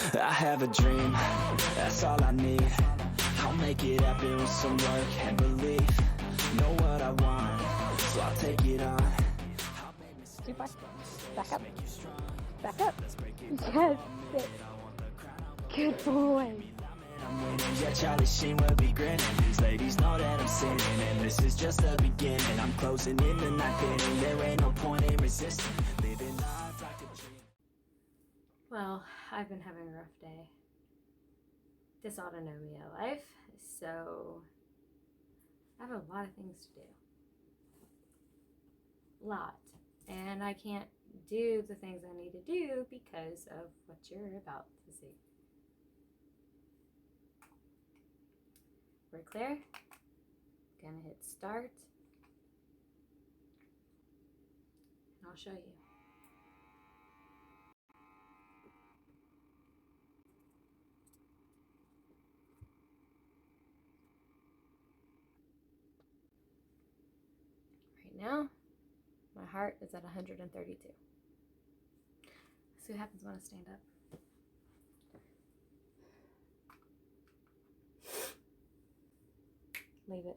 I have a dream, that's all I need. I'll make it happen with some work and belief. Know what I want, so I'll take it on. Too far. Back up. Back up. Yes. Sit. Good boy. I'm winning, yeah, Charlie Sheen will be grinning. These ladies know that I'm sinning, and this is just the beginning. I'm closing in the night inning, there ain't no point in resisting. Living life like a dream. Well, I've been having a rough day. Dysautonomia life, so I have a lot of things to do. Lot. And I can't do the things I need to do because of what you're about to see. We're clear. Gonna hit start. And I'll show you. Right now, my heart is at 132. See what happens when I stand up. Leave it.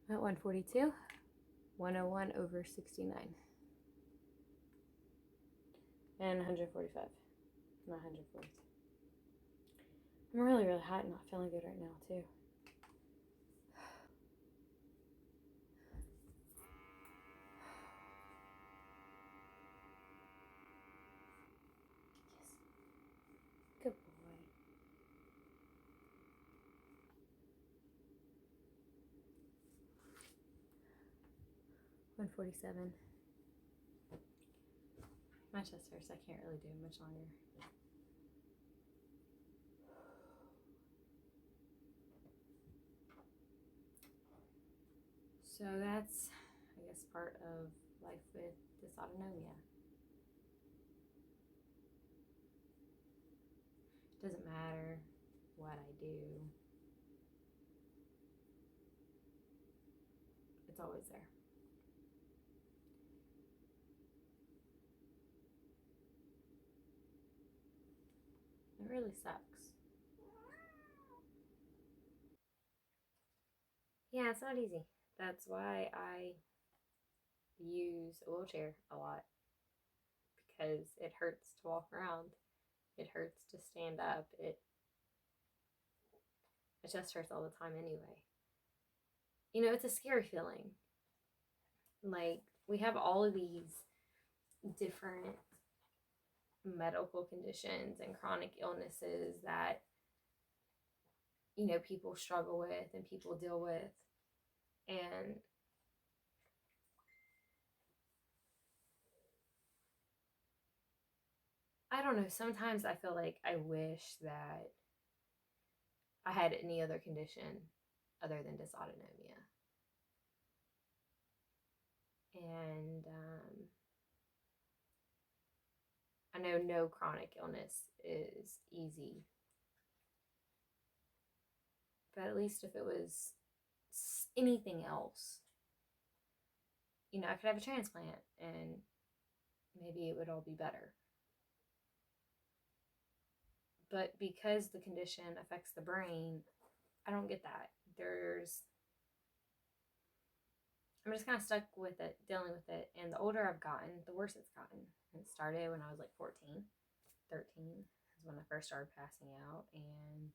At 142, 101 over 69. And 145, not 140. I'm really, really hot and not feeling good right now, too. Yes. Good boy. $147. My chest hurts. I can't really do much longer. So that's, I guess, part of life with dysautonomia. It doesn't matter what I do. It's always there. It really sucks. Yeah, it's not easy. That's why I use a wheelchair a lot, because it hurts to walk around. It hurts to stand up. It just hurts all the time anyway. You know, it's a scary feeling. Like, we have all of these different medical conditions and chronic illnesses that, you know, people struggle with and people deal with. And I don't know, sometimes I feel like I wish that I had any other condition other than dysautonomia. And I know no chronic illness is easy, but at least if it was anything else, you know, I could have a transplant and maybe it would all be better. But because the condition affects the brain, I don't get that. I'm just kind of stuck with it, dealing with it. And the older I've gotten, the worse it's gotten. And it started when I was like 14, 13 is when I first started passing out. And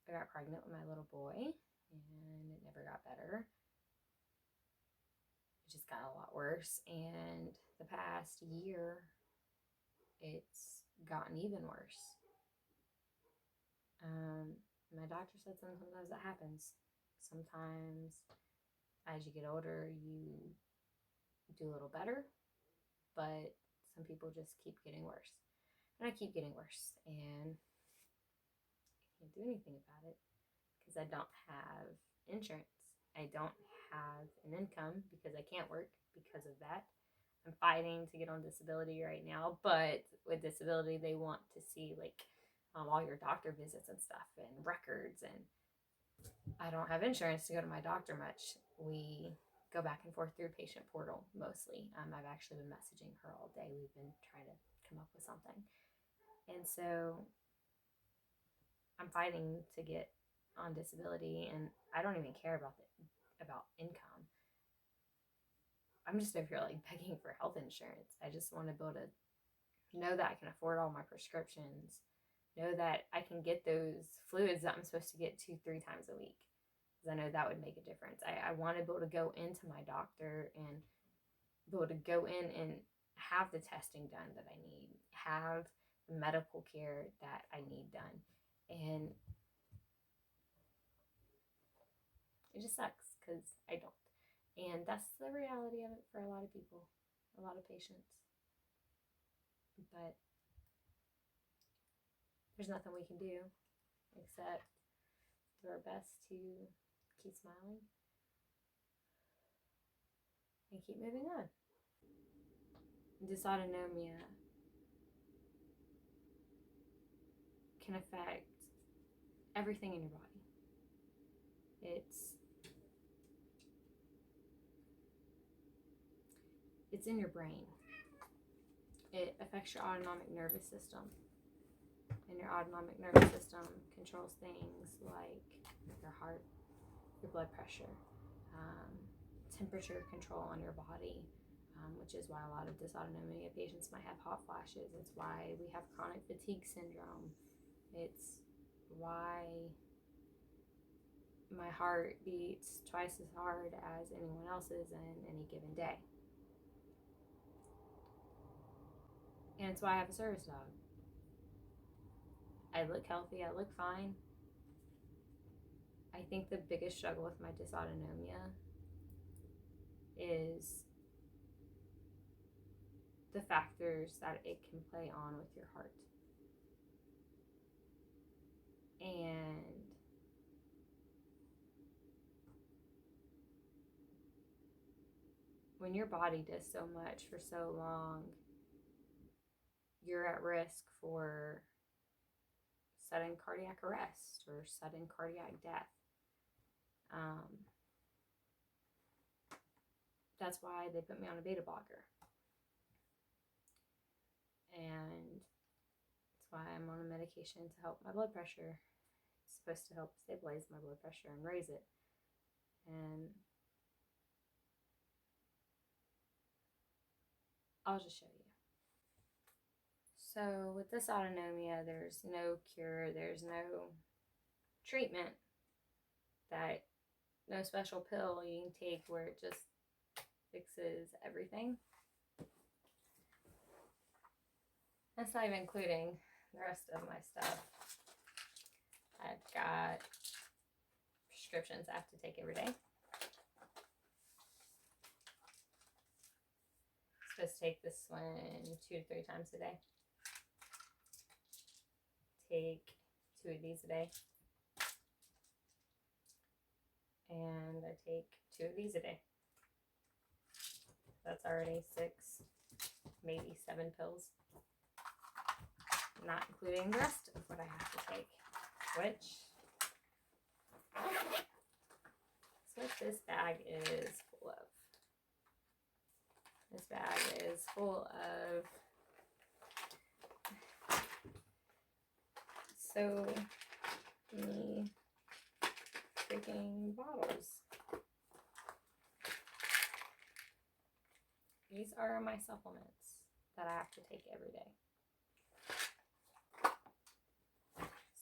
I got pregnant with my little boy, and it never got better. It just got a lot worse. And the past year, it's gotten even worse. My doctor said sometimes that happens. Sometimes as you get older, you do a little better, but some people just keep getting worse. And I keep getting worse, and I can't do anything about it because I don't have insurance. I don't have an income because I can't work because of that. I'm fighting to get on disability right now, but with disability, they want to see like all your doctor visits and stuff and records, and I don't have insurance to go to my doctor much. We go back and forth through patient portal mostly. I've actually been messaging her all day. We've been trying to come up with something. And so I'm fighting to get on disability, and I don't even care about income. I'm just over here like begging for health insurance. I just want to be able to know that I can afford all my prescriptions, know that I can get those fluids that I'm supposed to get 2-3 times a week, because I know that would make a difference. I want to be able to go into my doctor and be able to go in and have the testing done that I need, have the medical care that I need done. And it just sucks because I don't. And that's the reality of it for a lot of people, a lot of patients. But there's nothing we can do except do our best to keep smiling and keep moving on. Dysautonomia can affect everything in your body. It's in your brain. It affects your autonomic nervous system. And your autonomic nervous system controls things like your heart, your blood pressure, temperature control on your body, which is why a lot of dysautonomia patients might have hot flashes. It's why we have chronic fatigue syndrome. It's why my heart beats twice as hard as anyone else's in any given day. And it's why I have a service dog. I look healthy, I look fine. I think the biggest struggle with my dysautonomia is the factors that it can play on with your heart. And when your body does so much for so long, you're at risk for sudden cardiac arrest or sudden cardiac death. That's why they put me on a beta blocker. And that's why I'm on a medication to help my blood pressure. It's supposed to help stabilize my blood pressure and raise it. And I'll just show you. So with dysautonomia, there's no cure, there's no treatment, no special pill you can take where it just fixes everything. That's not even including the rest of my stuff. I've got prescriptions I have to take every day. I'm supposed to take this one 2 to 3 times a day. Take 2 of these a day. And I take 2 of these a day. That's already 6, maybe 7 pills. Not including the rest of what I have to take, which is what this bag is full of. This bag is full of so many freaking bottles. These are my supplements that I have to take every day.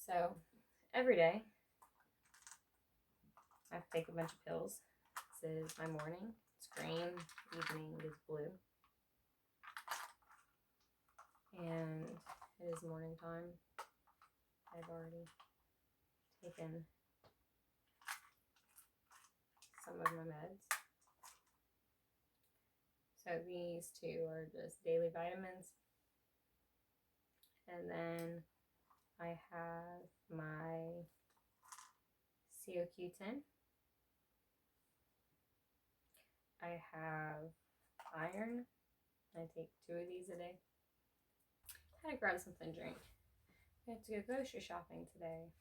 So every day I have to take a bunch of pills. This is my morning. It's green. Evening is blue. And it is morning time. I've already taken some of my meds. So these two are just daily vitamins. And then I have my CoQ10. I have iron. I take 2 of these a day. I had to grab something to drink. I have to go grocery shopping today.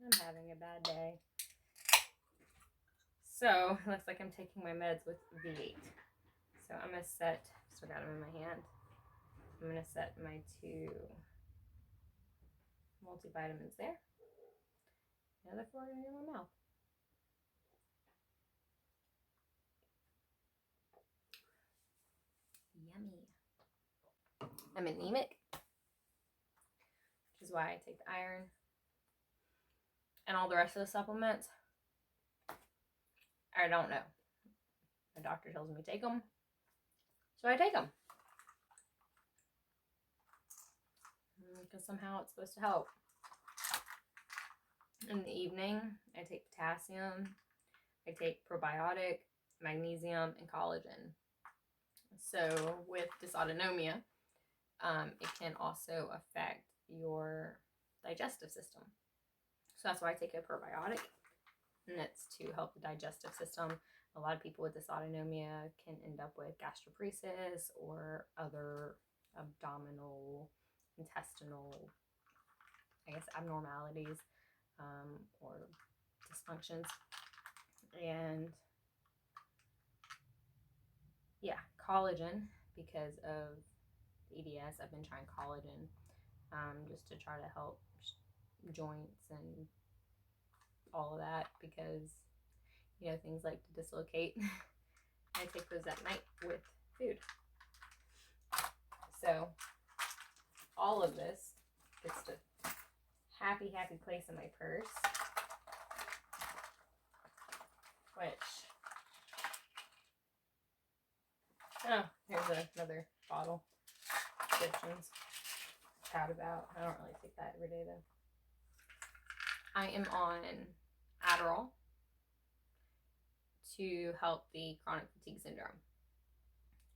I'm having a bad day. So, it looks like I'm taking my meds with V8. So, I'm going to set, still got them in my hand. I'm going to set my 2 multivitamins there. The other 4 are in my mouth. Yummy. I'm anemic, which is why I take the iron and all the rest of the supplements. I don't know. My doctor tells me to take them, so I take them. Because somehow it's supposed to help. In the evening, I take potassium, I take probiotic, magnesium, and collagen. So with dysautonomia, it can also affect your digestive system. So that's why I take a probiotic, and it's to help the digestive system. A lot of people with dysautonomia can end up with gastroparesis or other abdominal, intestinal, abnormalities or dysfunctions. And yeah, collagen, because of EDS, I've been trying collagen just to try to help joints and all of that, because things like to dislocate. I take those at night with food. So all of this gets a happy place in my purse, which, oh, here's another bottle. Prescriptions. Proud about. I don't really take that every day though. I am on Adderall to help the chronic fatigue syndrome.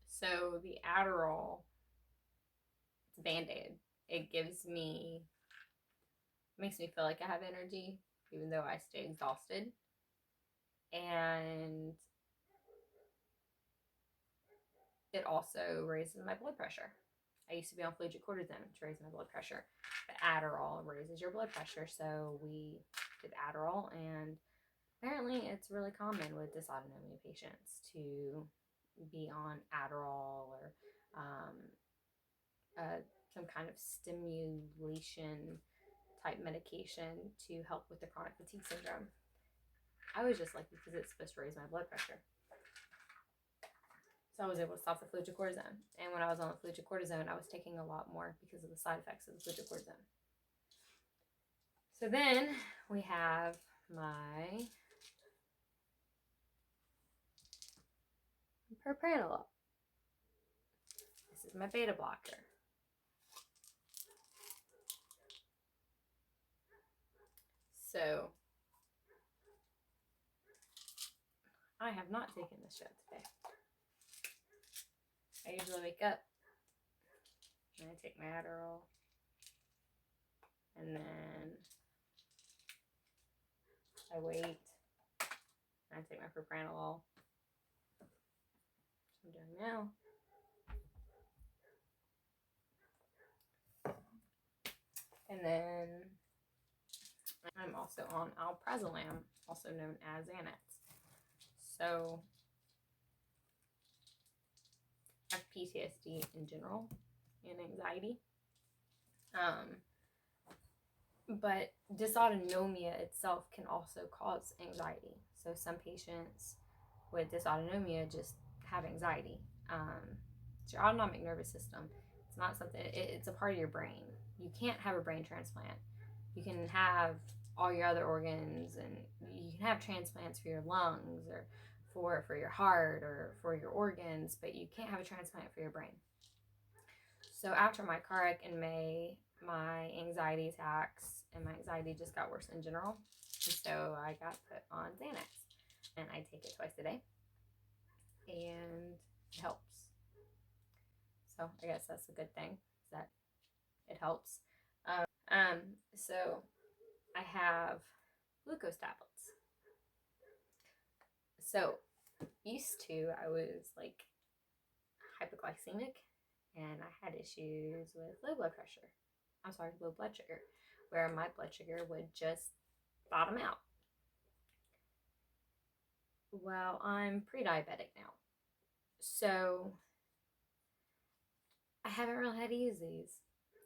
So the Adderall, it's a Band-Aid. It makes me feel like I have energy, even though I stay exhausted. And it also raises my blood pressure. I used to be on fludrocortisone to raise my blood pressure. But Adderall raises your blood pressure, so we did Adderall, and apparently it's really common with dysautonomia patients to be on Adderall or some kind of stimulation type medication to help with the chronic fatigue syndrome. I was just lucky because it's supposed to raise my blood pressure. So I was able to stop the fludrocortisone. And when I was on the fludrocortisone, I was taking a lot more because of the side effects of the fludrocortisone. So then we have my propranolol. This is my beta blocker. So I have not taken this yet today. I usually wake up and I take my Adderall, and then I wait and I take my propranolol. Which I'm doing now. And then I'm also on alprazolam, also known as Xanax. So I have PTSD in general and anxiety. But dysautonomia itself can also cause anxiety. So some patients with dysautonomia just have anxiety. It's your autonomic nervous system. It's not something, it's a part of your brain. You can't have a brain transplant. You can have all your other organs, and you can have transplants for your lungs or for your heart or for your organs, but you can't have a transplant for your brain. So after my car wreck in May, my anxiety attacks and my anxiety just got worse in general. And so I got put on Xanax. and I take it twice a day, and it helps. So I guess that's a good thing, is that it helps. So I have glucose tablets. So used to, I was like hypoglycemic, and I had issues with low blood sugar, where my blood sugar would just bottom out. Well, I'm pre-diabetic now, so I haven't really had to use these,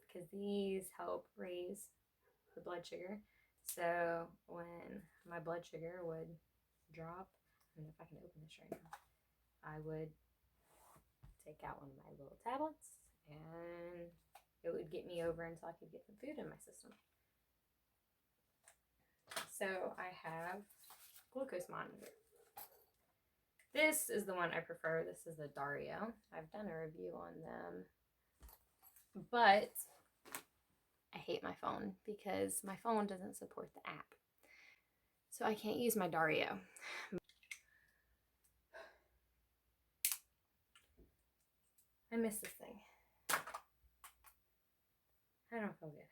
because these help raise the blood sugar. So when my blood sugar would drop, I mean, if I can open this right now, I would take out one of my little tablets, and it would get me over until I could get some food in my system. So I have glucose monitor. This is the one I prefer. This is the Dario. I've done a review on them, but I hate my phone because my phone doesn't support the app. So I can't use my Dario. I miss this thing. I don't feel good.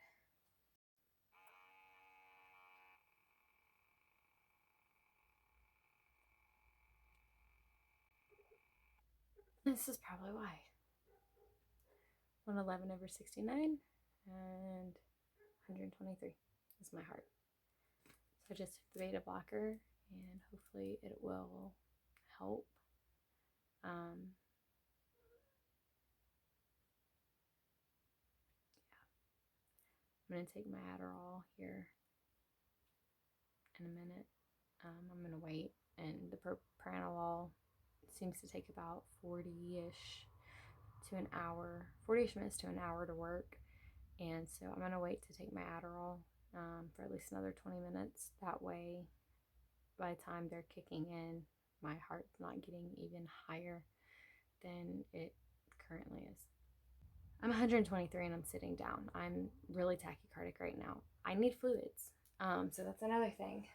This is probably why. 111/69 and 123 is my heart. So I just took the beta blocker, and hopefully it will help. I'm going to take my Adderall here in a minute. I'm going to wait, and the propranolol seems to take about 40-ish minutes to an hour to work, and so I'm going to wait to take my Adderall for at least another 20 minutes. That way, by the time they're kicking in, my heart's not getting even higher than it currently is. I'm 123 and I'm sitting down. I'm really tachycardic right now. I need fluids. So that's another thing.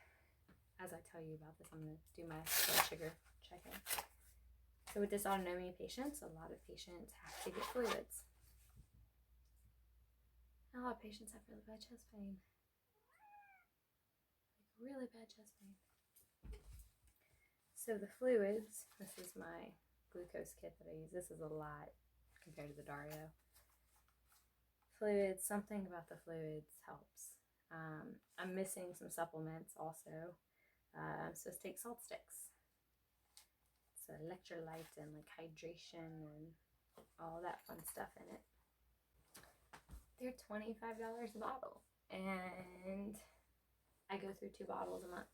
As I tell you about this, I'm going to do my blood sugar check-in. So with dysautonomia patients, a lot of patients have to get fluids. A lot of patients have really bad chest pain. Like really bad chest pain. So the fluids, this is my glucose kit that I use. This is a lot compared to the Dario. Fluids, something about the fluids helps. I'm missing some supplements also. I'm supposed to take salt sticks. So electrolyte and like hydration and all that fun stuff in it. They're $25 a bottle, and I go through 2 bottles a month.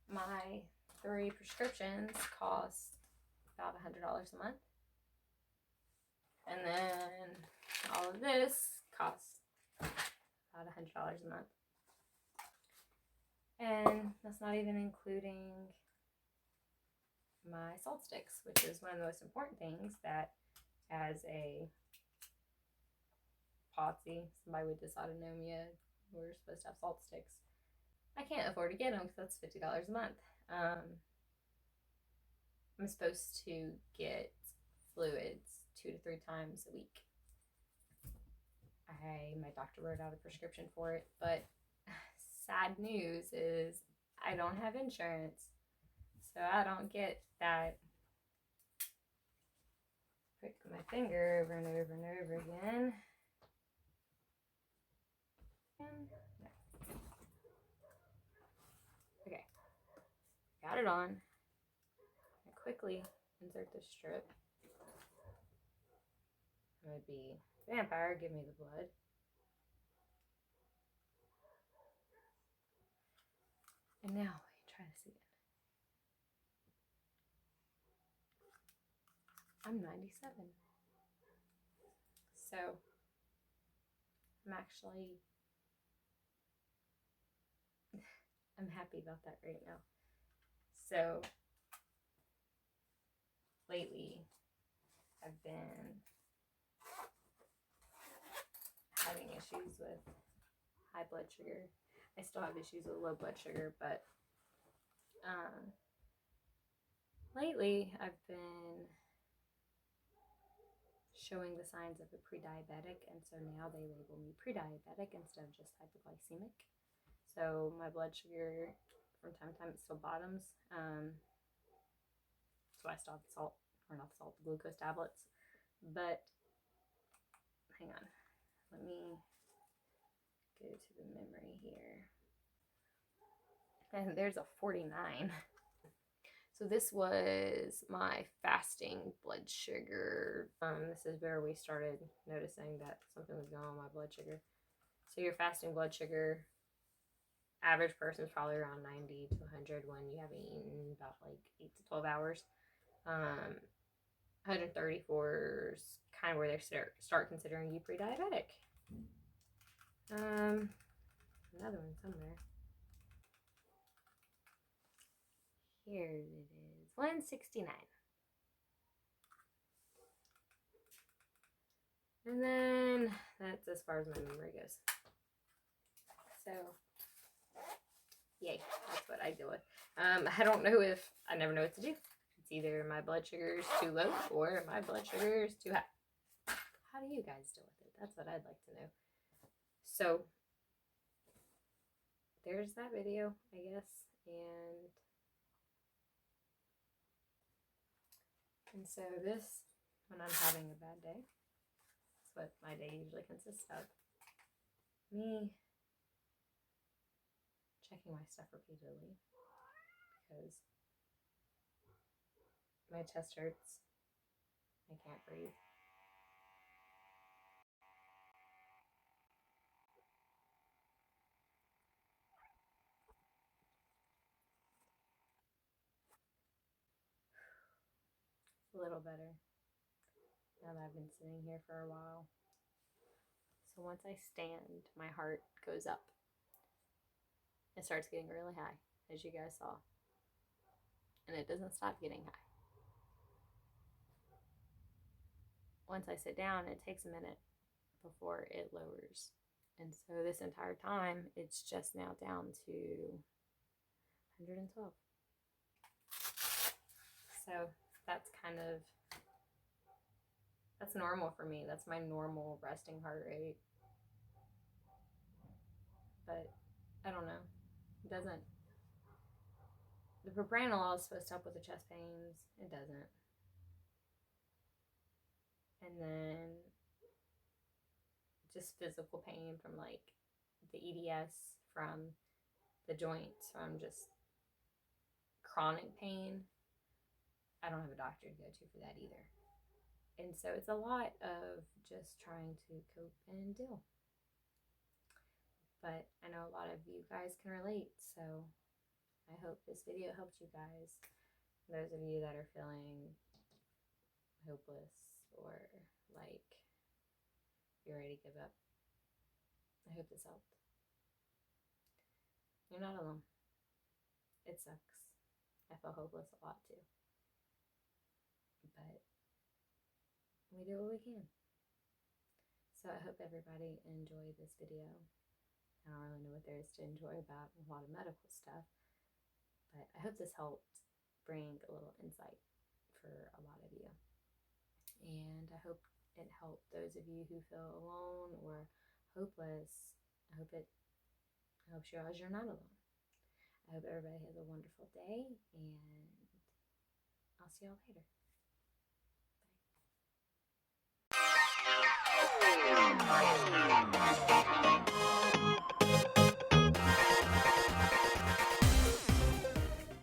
My 3 prescriptions cost about $100 a month, and then all of this costs about $100 a month. And that's not even including my salt sticks, which is one of the most important things that as a POTSI, somebody with dysautonomia, we're supposed to have salt sticks. I can't afford to get them because that's $50 a month. I'm supposed to get fluids 2 to 3 times a week. My doctor wrote out a prescription for it, but sad news is I don't have insurance, so I don't get that. Prick my finger over and over and over again. Okay, got it on. I quickly insert the strip. It would be vampire, give me the blood. And now try this again. I'm 97. So I'm happy about that right now. So lately I've been having issues with high blood sugar. I still have issues with low blood sugar, but Lately, I've been showing the signs of a pre-diabetic, and so now they label me pre-diabetic instead of just hypoglycemic. So my blood sugar, from time to time, it still bottoms. So I still have the salt, or not the salt, the glucose tablets. But hang on, let me go to the memory here. And there's a 49. So this was my fasting blood sugar. This is where we started noticing that something was going on with my blood sugar. So your fasting blood sugar, average person is probably around 90 to 100 when you haven't eaten about like 8 to 12 hours. 134 is kind of where they start considering you pre-diabetic. Another one somewhere. Here it is, 169. And then that's as far as my memory goes. So, yay, that's what I deal with. I don't know if, I never know what to do. It's either my blood sugar is too low or my blood sugar is too high. How do you guys deal with it? That's what I'd like to know. So, there's that video, I guess. And so this, when I'm having a bad day, that's what my day usually consists of. Me checking my stuff repeatedly because my chest hurts. I can't breathe. A little better now that I've been sitting here for a while. So once I stand, my heart goes up. It starts getting really high, as you guys saw. And it doesn't stop getting high. Once I sit down, it takes a minute before it lowers. And so this entire time, it's just now down to 112. So that's that's normal for me. That's my normal resting heart rate. But I don't know. It doesn't. The propranolol is supposed to help with the chest pains. It doesn't. And then just physical pain from like the EDS, from the joints, from just chronic pain. I don't have a doctor to go to for that either. And so it's a lot of just trying to cope and deal. But I know a lot of you guys can relate, so I hope this video helped you guys. Those of you that are feeling hopeless or like you're ready to give up, I hope this helped. You're not alone. It sucks. I feel hopeless a lot too. But we do what we can. So I hope everybody enjoyed this video. I don't really know what there is to enjoy about a lot of medical stuff, but I hope this helped bring a little insight for a lot of you. And I hope it helped those of you who feel alone or hopeless. I hope you realize you're not alone. I hope everybody has a wonderful day, and I'll see y'all later. Bye.